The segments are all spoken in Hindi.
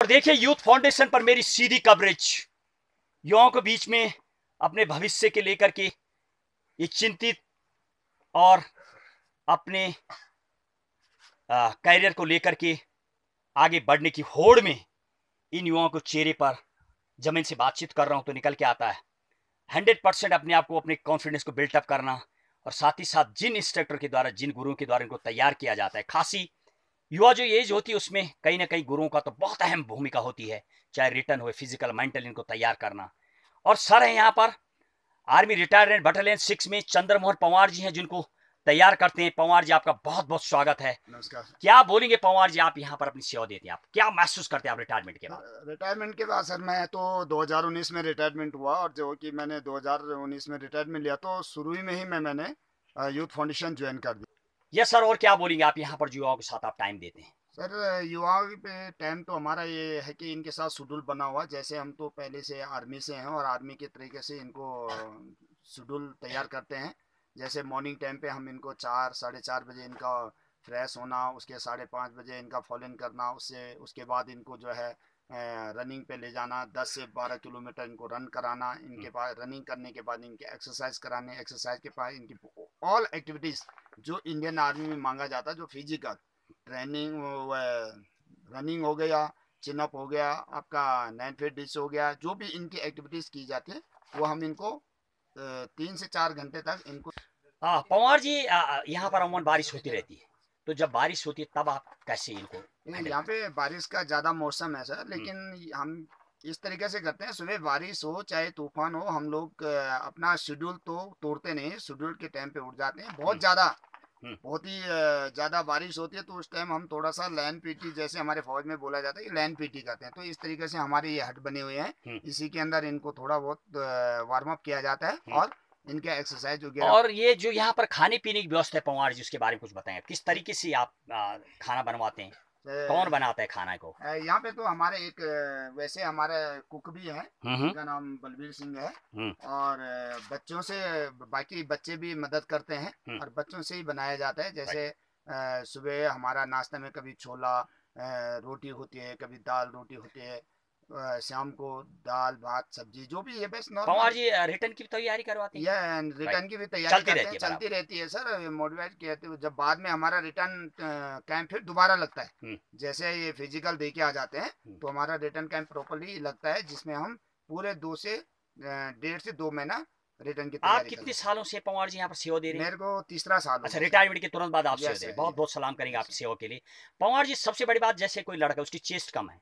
देखिए यूथ फाउंडेशन पर मेरी सीधी कवरेज युवाओं के बीच में अपने भविष्य के लेकर के ये चिंतित और अपने करियर को लेकर के आगे बढ़ने की होड़ में इन युवाओं को चेहरे पर जब मैं इनसे बातचीत कर रहा हूं तो निकल के आता है 100% अपने आप को अपने कॉन्फिडेंस को बिल्टअप करना। और साथ ही साथ जिन इंस्ट्रक्टर के द्वारा जिन गुरुओं के द्वारा इनको तैयार किया जाता है, खासी युवा जो एज होती है उसमें कहीं ना कहीं गुरुओं का तो बहुत अहम भूमिका होती है, चाहे रिटर्न हो फिजिकल मेंटल, इनको तैयार करना। और सर है यहाँ पर आर्मी रिटायरमेंट बटालियन 6 में चंद्रमोहन पंवार जी हैं जिनको तैयार करते हैं। पंवार जी आपका बहुत बहुत स्वागत है। नमस्कार। क्या बोलेंगे पंवार जी, आप यहाँ पर अपनी सेवा देते हैं, आप क्या महसूस करते हैं आप रिटायरमेंट के बाद? रिटायरमेंट के बाद सर मैं तो 2019 में रिटायरमेंट हुआ, और जो कि मैंने 2019 में रिटायरमेंट लिया तो शुरू ही में ही मैंने यूथ फाउंडेशन ज्वाइन कर दी। यस सर, और क्या बोलेंगे आप यहाँ पर युवाओं के साथ आप टाइम देते हैं? सर युवाओं पे टाइम तो हमारा ये है कि इनके साथ शेड्यूल बना हुआ, जैसे हम तो पहले से आर्मी से हैं और आर्मी के तरीके से इनको शेड्यूल तैयार करते हैं। जैसे मॉर्निंग टाइम पे हम इनको 4-4:30 बजे इनका फ्रेश होना, उसके 5:30 बजे इनका फॉलो करना, उसके बाद इनको जो है रनिंग पे ले जाना, 10 से 12 किलोमीटर इनको रन कराना। इनके बाद रनिंग करने के बाद इनके एक्सरसाइज कराने, एक्सरसाइज के बाद इनकी ऑल एक्टिविटीज़ जो इंडियन आर्मी में मांगा जाता है, जो फिजिकल ट्रेनिंग, रनिंग हो गया, चिनअप हो गया, आपका 9 फीट डिश हो गया, जो भी इनकी एक्टिविटीज़ की जाती है वो हम इनको 3 से 4 घंटे तक इनको। हाँ पंवार जी, यहाँ पर अमूमन बारिश होती रहती है, तो जब बारिश होती है तब आप कैसे इनको हैंडल यहाँ करते हैं? पे बारिश का ज़्यादा मौसम है सर, लेकिन हम इस तरीके से करते हैं, सुबह बारिश हो चाहे तूफान हो, हम लोग अपना शेड्यूल तो तोड़ते नहीं, शेड्यूल के टाइम पे उठ जाते हैं। हम्म, बहुत ही ज़्यादा बारिश होती है तो उस टाइम हम थोड़ा सा लैंड पीटी, जैसे हमारे फौज में बोला जाता है कि लैंड पीटी करते हैं, तो इस तरीके से हमारे ये हट बने हुए हैं। हम्म, इसी के अंदर इनको थोड़ा बहुत वार्म अप किया जाता है हम्म। और इनके एक्सरसाइज वगैरह। और ये जो यहाँ पर खाने पीने की व्यवस्था है पंवार जी, उसके बारे में कुछ बताएं, किस तरीके से आप खाना बनवाते हैं, कौन बनाता है खाना को? यहाँ पे तो हमारे एक वैसे हमारे कुक भी हैं, हम्म, उनका नाम बलबीर सिंह है। हम्म, और बच्चों से, बाकी बच्चे भी मदद करते हैं हम्म। और बच्चों से ही बनाया जाता है। राइट। जैसे सुबह हमारा नाश्ता में कभी छोला रोटी होती है, कभी दाल रोटी होती है, शाम को दाल भात सब्जी, जो भी है बस पंवार नॉर्मल। जी रिटर्न की तैयारी करवाते हैं? यह राइट। रिटर्न की भी तैयारी चलती करते रहती हैं, है चलती बराबर। रहती है सर, मोटिवेट कहते हैं। जब बाद में हमारा रिटर्न कैंप फिर दोबारा लगता है, हम्म, जैसे ये फिजिकल दे के आ जाते हैं हम्म। तो हमारा रिटर्न कैंप प्रॉपरली लगता है, जिसमें हम पूरे 1.5 से 2 महीना रिटर्न की आप तैयारी कितने करवाते सालों से पंवार जी यहाँ पर सेवा दे हैं। रहे हैं? मेरे को तीसरा साल हो अच्छा, गया सर। रिटायरमेंट के तुरंत बाद आप सेवा यस दे रहे हैं, सर, बहुत बहुत सलाम करेंगे यस आपकी सर। सेवा के लिए। पंवार जी सबसे बड़ी बात, जैसे कोई लड़का उसकी चेस्ट कम है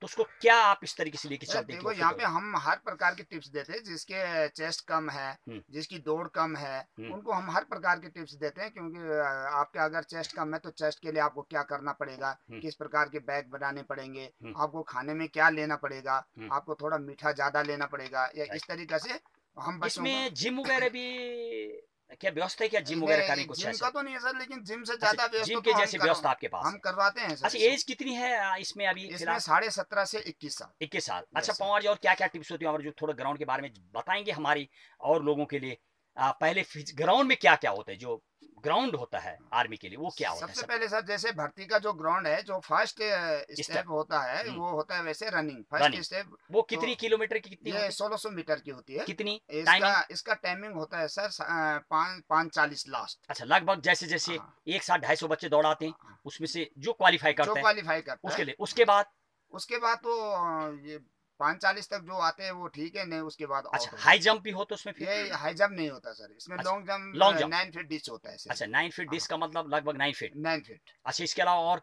तो उसको क्या आप इस तरीके से लेके सर चलते हैं कि देखो, वो यहाँ फिट हो पे जाए? हम हर प्रकार की टिप्स देते हैं। जिसके चेस्ट कम है, हम्म, जिसकी दौड़ कम है, हम्म, उनको हम हर प्रकार की टिप्स देते हैं। क्योंकि आपके अगर चेस्ट कम है तो चेस्ट के लिए आपको क्या करना पड़ेगा, हम्म, किस प्रकार के बैग बनाने पड़ेंगे, हम्म, आपको खाने में क्या लेना पड़ेगा, हम्म। आपको थोड़ा मीठा ज़्यादा लेना पड़ेगा, या राइट। इस तरीके से हम बच्चों को। इसमें जिम वगैरह भी क्या व्यवस्था है, क्या जिम वगैरह करने नहीं, कुछ जिम का ऐसे? तो नहीं है सर, लेकिन जिम से अच्छा, ज़्यादा व्यस्त जिम तो के जैसे व्यवस्था आपके पास हम है? करवाते हैं सर अच्छा, इसको। एज कितनी है इसमें अभी इसमें फिलहाल? 17.5 से 21 साल। 21 साल। अच्छा यस सर। पंवार जी, और क्या क्या टिप्स होती है, और जो थोड़ा ग्राउंड के बारे में बताएंगे हमारी और लोगों के लिए? पहले ग्राउंड में क्या क्या होता है, जो ग्राउंड होता है आर्मी के लिए वो क्या होता है सबसे सब? पहले सर, जैसे भर्ती का जो ग्राउंड है, जो फर्स्ट स्टेप। स्टेप होता है हम्म। वो होता है वैसे रनिंग, फर्स्ट रनिंग। स्टेप। वो तो कितनी किलोमीटर की कितनी ये होती? 1600 मीटर की होती है। कितनी इसका टाइमिंग? इसका टाइमिंग होता है सर 5:40 लास्ट। अच्छा, लगभग जैसे जैसे हाँ, एक साथ 250 बच्चे दौड़ाते हैं, हाँ, उसमें से जो क्वालिफाई जो करता है क्वालिफाई करता है। उसके लिए, उसके बाद? उसके बाद तो ये 5:40 तक जो आते हैं वो ठीक है, नहीं उसके बाद अच्छा, आउट हो हाई जाते हैं। जंप भी हो तो उसमें फिर? ये हाई जंप नहीं होता सर, इसमें अच्छा, long jump long jump. 9 feet ditch होता है सिर्फ। अच्छा, 9 फीट हाँ, डिस्क का मतलब लगभग 9 फीट। 9 फीट। अच्छा, इसके अलावा और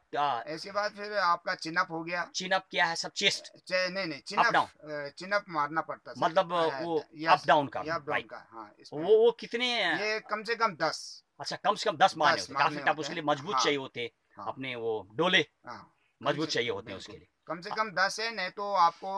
इसके बाद फिर आपका चिनअप हो गया। चिन अप क्या है सब, चेस्ट? नहीं नहीं, अप डाउन? चिनअप मारना पड़ता सर। मतलब वो अप यस, डाउन ये करना, अप डाउन राइट? का, हाँ इसमें। वो कितने? ये कम से कम 10। अच्छा, कम से कम 10 मारने 10 होते, काफी मारने टफ, होते उसके हैं। लिए मजबूत हाँ, चाहिए होते हाँ, अपने वो डोले, हाँ। मजबूत चाहिए होते हैं उसके बिल्कुल, लिए। कम से अ, कम 10 है, नहीं तो आपको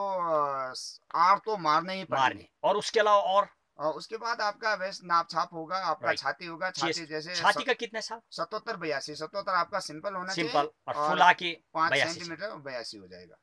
8 तो मारने ही मारने, पड़ेंगे। और उसके अलावा और? और उसके बाद आपका वैसे नाप छाप होगा, आपका राइट। छाती होगा, छाती चेस्ट, जैसे छाती का कितना साहब? 77-82। आपका सिंपल होना चाहिए, सिंपल, और फुल और आके 5 82 से? सेंटीमीटर 82 हो जाएगा।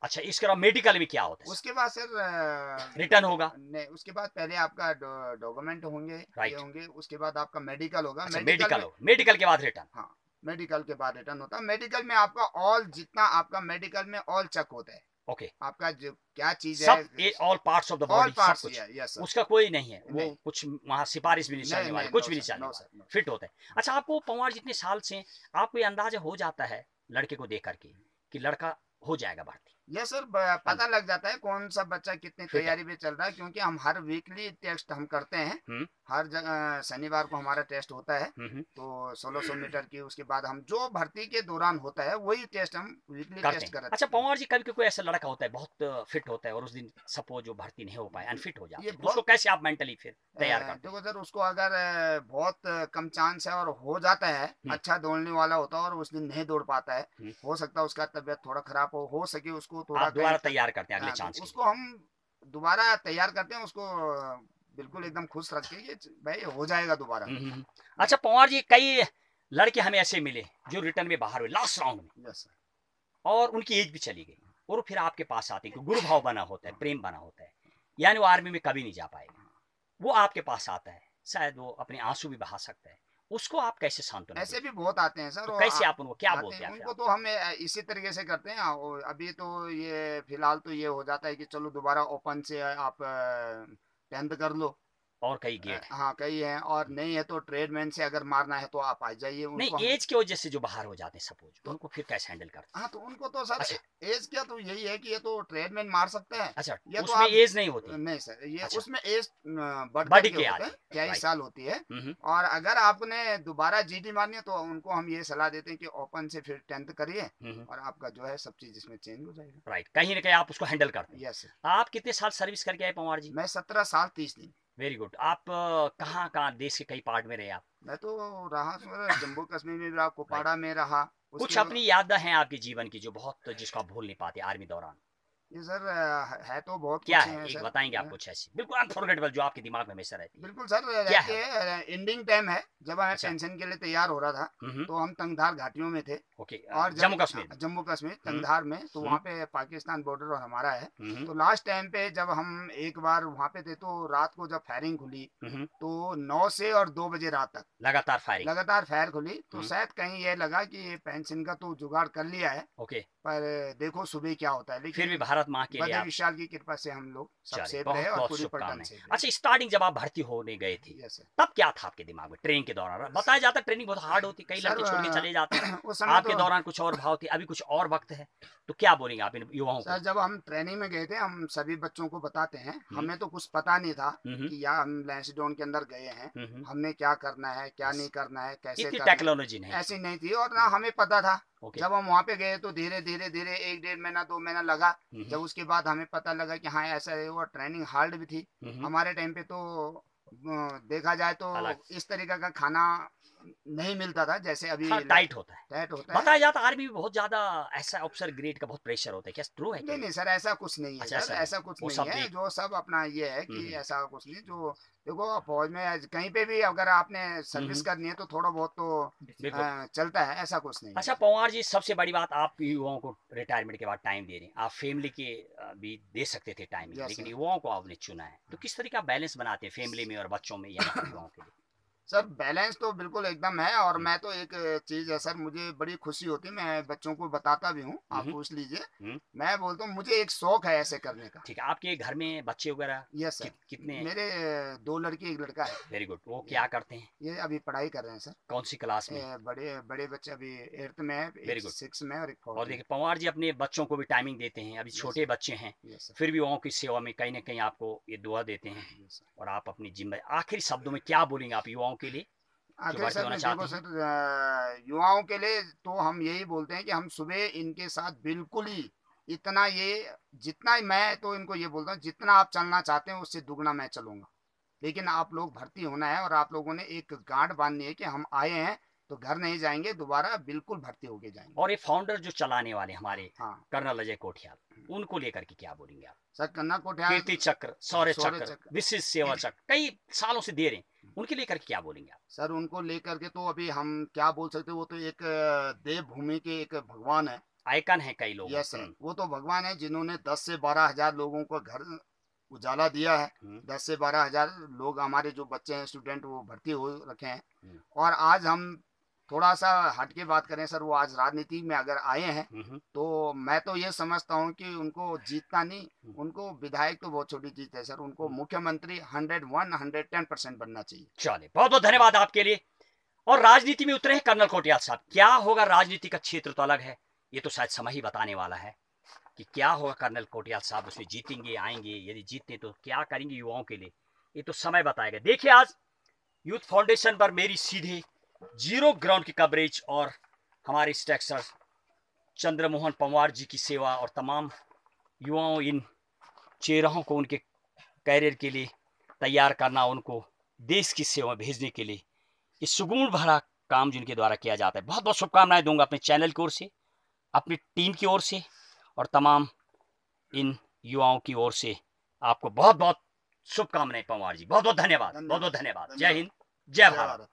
अच्छा, इसके अलावा मेडिकल में क्या होता है सर? उसके बाद सर रिटर्न होगा? नहीं, उसके बाद पहले आपका डॉक्यूमेंट होंगे, ये राइट। होंगे, उसके बाद आपका मेडिकल होगा। अच्छा, मेडिकल मेडिकल में, हो, मेडिकल के बाद रिटर्न? हाँ, मेडिकल के बाद रिटर्न होता है। मेडिकल में आपका ऑल, जितना आपका मेडिकल में ऑल चेक होता है, ओके, आपका जो क्या चीज है, सब all parts of the all body, सब पार्ट्स, कुछ, यस सर। उसका कोई नहीं है वो, नहीं कुछ वहाँ सिफारिश भी नहीं नहीं चलने वाली, नहीं, कुछ नो भी नहीं सर, चलने नो वाला, सर, नो फिट होता है। अच्छा, आपको पंवार जितने साल से आपको ये अंदाजा हो जाता है लड़के को देख करके कि लड़का हो जाएगा भर्ती, यस सर, हाँ पता जी, लग जाता है कौन सा बच्चा कितनी फिट है। तैयारी में चल रहा है, क्योंकि हम हर वीकली टेस्ट हम करते हैं। हम्म हर जगह शनिवार को हमारा टेस्ट होता है। हम्म, तो 1600 मीटर की, उसके बाद हम जो भर्ती के दौरान होता है वही टेस्ट हम वीकली करते टेस्ट हैं। करते अच्छा हैं। पंवार जी, कभी कोई ऐसा लड़का होता है बहुत फिट होता है और उस दिन सपोज जो भर्ती नहीं हो पाए, अनफिट हो ये जाते हैं, तो उसको बहुत कैसे आप मेंटली फिर तैयार करते हैं? देखो सर, उसको अगर बहुत कम चांस है और हो जाता है, हम्म अच्छा दौड़ने वाला होता है और उस दिन नहीं दौड़ पाता है, हम्म, हो सकता है उसका तबीयत थोड़ा खराब हो सके उसको थोड़ा आप कहीं दोबारा तैयार करते हैं अगले तो चांस के लिए? उसको हम दोबारा तैयार करते हैं उसको, बिल्कुल एकदम खुश रख के, ये भाई हो जाएगा दोबारा। अच्छा पंवार जी, कई लड़के हमें ऐसे मिले जो रिटर्न में बाहर हुए लास्ट राउंड में, यस सर। और उनकी एज भी चली गई, और वो फिर आपके पास आते हैं कि गुरु भाव बना होता है, प्रेम बना होता है, यानी वो आर्मी में कभी नहीं जा पाएगा, वो आपके पास आता है, शायद वो अपने आंसू भी बहा सकता है, उसको आप कैसे सांत्वना ऐसे देते भी हैं? बहुत आते हैं सर, तो वो कैसे आप उनको क्या आते हैं, बोलते हैं फिर उनको आप? तो हम इसी तरीके से करते हैं। अभी तो ये फिलहाल तो ये हो जाता है कि चलो दोबारा ओपन से आप 10th कर लो। और कई गेट है। हाँ कई हैं, और नहीं है तो ट्रेडमैन से अगर मारना है तो आप आ जाइए, नहीं, उनको हम एज की वजह से जो बाहर हो जाते हैं सपोज, तो उनको फिर कैसे हैंडल करते हैं? हाँ, तो उनको तो सर अच्छा एज क्या, तो यही है कि ये तो ट्रेडमैन मार सकते हैं, अच्छा, या तो उसमें आप एज नहीं होती? नहीं सर, ये अच्छा, उसमें एज बढ़ बॉडी करके के होते हैं, आते, 23 राइट। साल होती है। हम्म, और अगर आपने दोबारा जीडी मारनी है तो उनको हम ये सलाह देते हैं कि ओपन से फिर 10th करिए, हम्म, और आपका जो है सब चीज इसमें चेंज हो जाएगा। राइट, कहीं ना कहीं आप उसको हैंडल करते हैं। Yes sir. आप कितने साल सर्विस करके आए पंवार जी? मैं 17 साल 30 दिन। Very good. आप कहाँ कहाँ देश के कई पार्ट में रहे आप? मैं तो रहा सर, जम्मू कश्मीर में भी रहा, राइट, कुपवाड़ा में रहा। कुछ उसके अपनी यादें हैं आपके जीवन की जो बहुत, जिसको आप भूल नहीं पाते आर्मी दौरान? ये सर है तो बहुत क्या कुछ है, है एक सर। बताएंगे आप कुछ ऐसी बिल्कुल अनफॉरगेटेबल जो आपके दिमाग में हमेशा रहती है? बिल्कुल सर क्या रहती है वो? है। एंडिंग टाइम है, जब मैं अच्छा, पेंशन के लिए तैयार हो रहा था, हम्म, तो हम तंगधार घाटियों में थे। ओके, और जब जम्मू कश्मीर में? जम्मू कश्मीर हम्म तंगधार में, तो हम्म वहाँ पे पाकिस्तान बॉर्डर और हमारा है। हम्म तो लास्ट टाइम पे जब हम एक बार वहाँ पे थे, तो रात को जब फायरिंग खुली, हम्म, तो 9 से और 2 बजे रात तक लगातार फायरिंग? लगातार फायर खुली। तो हम्म, शायद कहीं ये लगा कि पेंशन का तो जुगाड़ कर लिया है, ओके, पर देखो सुबह क्या होता है। फिर भी लेकिन भारत माँ के लिए बद्र आप, विशाल की कृपा से हम लोग सब चले, सेफ रहे बहुत और बहुत पूरी पलटन शुभकामनाएं। सेफ अच्छा, रही। स्टार्टिंग जब आप भर्ती होने गए थे, यस सर। तब क्या था आपके दिमाग में ट्रेनिंग के दौरान? बताया जाता है ट्रेनिंग बहुत हार्ड होती है, कई सर लड़के छोड़ के चले जाते हैं, उस समय आपके तो दौरान कुछ और भाव थे, अभी कुछ और वक्त है, तो क्या बोलेंगे आप इन युवाओं सर, को? जब हम ट्रेनिंग में गए थे, हम सभी बच्चों को बताते हैं, हम्म हमें तो कुछ पता नहीं था हम्म कि यार हम लैंसडाउन के अंदर गए हैं, हम्म, हमने क्या करना है क्या यस, नहीं करना है, कैसे इतनी करना टेक्नोलॉजी नहीं है, थी। ऐसी नहीं थी। और ना हमें पता था। ओके, जब हम वहाँ पे गए तो धीरे धीरे धीरे 1 1.5 महीना 2 महीना लगा। हम्म जब उसके बाद हमें पता लगा कि हाँ ऐसा है, वो ट्रेनिंग हार्ड भी थी। हम्म, हमारे टाइम पे तो देखा जाए तो अलग, इस तरीका का खाना नहीं मिलता था जैसे अभी हाँ टाइट होता है। टाइट होता है। बताया जाता है आर्मी में बहुत ज्यादा ऐसा ऑफिसर ग्रेड का बहुत प्रेशर होता है, क्या ट्रू है क्या नहीं ये? नहीं सर, ऐसा कुछ नहीं है अच्छा, सर, ऐसा नहीं, ऐसा कुछ वो नहीं सब है। देख, जो सब अपना ये है कि हम्म ऐसा कुछ नहीं। जो देखो फौज में कहीं पे भी अगर आपने सर्विस हम्म, करनी है तो थोड़ा बहुत तो बिल्कुल। चलता है, ऐसा कुछ नहीं है अच्छा सर। पंवार जी, सबसे बड़ी बात, आप युवाओं को रिटायरमेंट के बाद टाइम दे रहे हैं, आप फैमिली के भी दे सकते थे टाइमिंग, यस लेकिन सर। युवाओं को आपने चुना है, तो किस तरीके का बैलेंस बनाते हैं फैमिली में और बच्चों में, यानी कि युवाओं के लिए? सर बैलेंस तो बिल्कुल एकदम है। और मैं तो एक चीज़ है सर, मुझे बड़ी खुशी होती है, मैं बच्चों को बताता भी हूँ, आप हम्म पूछ लीजिए। हम्म, मैं बोलता हूँ मुझे एक शौक है ऐसे करने का। ठीक है, आपके घर में बच्चे वगैरह यस सर। कितने? मेरे 2 लड़की 1 लड़का है। वेरी गुड, वो ये क्या करते हैं? ये अभी पढ़ाई कर रहे हैं सर। कौन सी क्लास में? बड़े बड़े बच्चे अभी 8th में है, एक वेरी गुड। 6 में और एक और 4th में। देखिए पंवार जी अपने बच्चों को भी टाइमिंग देते हैं, अभी यस छोटे बच्चे हैं, यस सर। फिर भी युवाओं की सेवा में कहीं ना कहीं आपको ये दुआ देते हैं, यस सर। और आप अपनी जिम्मेदारी, आखिरी शब्दों में क्या बोलेंगे आप युवाओं के लिए जो आखिर भर्ती सर होना में चाहते देखो हैं? सर, युवाओं के लिए तो हम यही बोलते हैं कि हम सुबह इनके साथ बिल्कुल ही इतना ये, जितना मैं तो इनको ये बोलता हूँ, जितना आप चलना चाहते हैं उससे दुगना मैं चलूंगा। लेकिन आप लोग भर्ती होना है, और आप लोगों ने एक गांठ बांधनी है कि हम आए हैं तो घर नहीं जाएंगे, दोबारा बिल्कुल भर्ती होके जाएंगे। और ये फाउंडर जो चलाने वाले हमारे हाँ कर्नल अजय कोठियाल, उनको लेकर के क्या बोलेंगे आप? सर, कन्ना कोठियाल कीर्ति चक्र, शौर्य शौर्य चक्र, चक्र। विशिष्ट सेवा चक्र कई सालों से दे रहे हैं, उनके लेकर के क्या बोलेंगे आप? सर उनको लेकर के तो अभी हम क्या बोल सकते हैं, वो तो एक देवभूमि के एक भगवान है। आइकन है कई लोग, यस सर, वो तो भगवान है जिन्होंने 10 से 12 हजार लोगों को घर उजाला दिया है। हम्म, 10 से 12 हजार लोग हमारे जो बच्चे हैं, स्टूडेंट, वो भर्ती हो रखे हैं। हम्म, और आज हम थोड़ा सा हट के बात करें सर, वो आज राजनीति में अगर आए हैं हम्म, तो मैं तो ये समझता हूँ कि उनको जीतना नहीं, हम्म, उनको विधायक तो बहुत छोटी चीज है सर, उनको मुख्यमंत्री 101-110% बनना चाहिए। चलिए, बहुत बहुत जी। धन्यवाद आपके लिए। और राजनीति में उतरे हैं कर्नल कोटियाल साहब, क्या होगा? राजनीति का क्षेत्र तो अलग है, ये तो शायद समय ही बताने वाला है कि क्या होगा। कर्नल कोटियाल साहब उसमें जीतेंगे, आएंगे, यदि जीतते तो क्या करेंगे युवाओं के लिए, ये तो समय बताएगा। देखिए, आज यूथ फाउंडेशन पर मेरी सीधे जीरो ग्राउंड की कवरेज और हमारे स्टेक्सर चंद्रमोहन पंवार जी की सेवा और तमाम युवाओं, इन चेहरों को उनके कैरियर के लिए तैयार करना, उनको देश की सेवा में भेजने के लिए ये सुगुण भरा काम जिनके द्वारा किया जाता है। बहुत बहुत शुभकामनाएं दूंगा अपने चैनल की ओर से, अपनी टीम की ओर से, और तमाम इन युवाओं की ओर से आपको बहुत बहुत शुभकामनाएं पंवार जी। बहुत बहुत धन्यवाद, बहुत बहुत धन्यवाद सर, धन्यवाद। जय धन्यवाद। हिंद, जय जय भारत। भारत।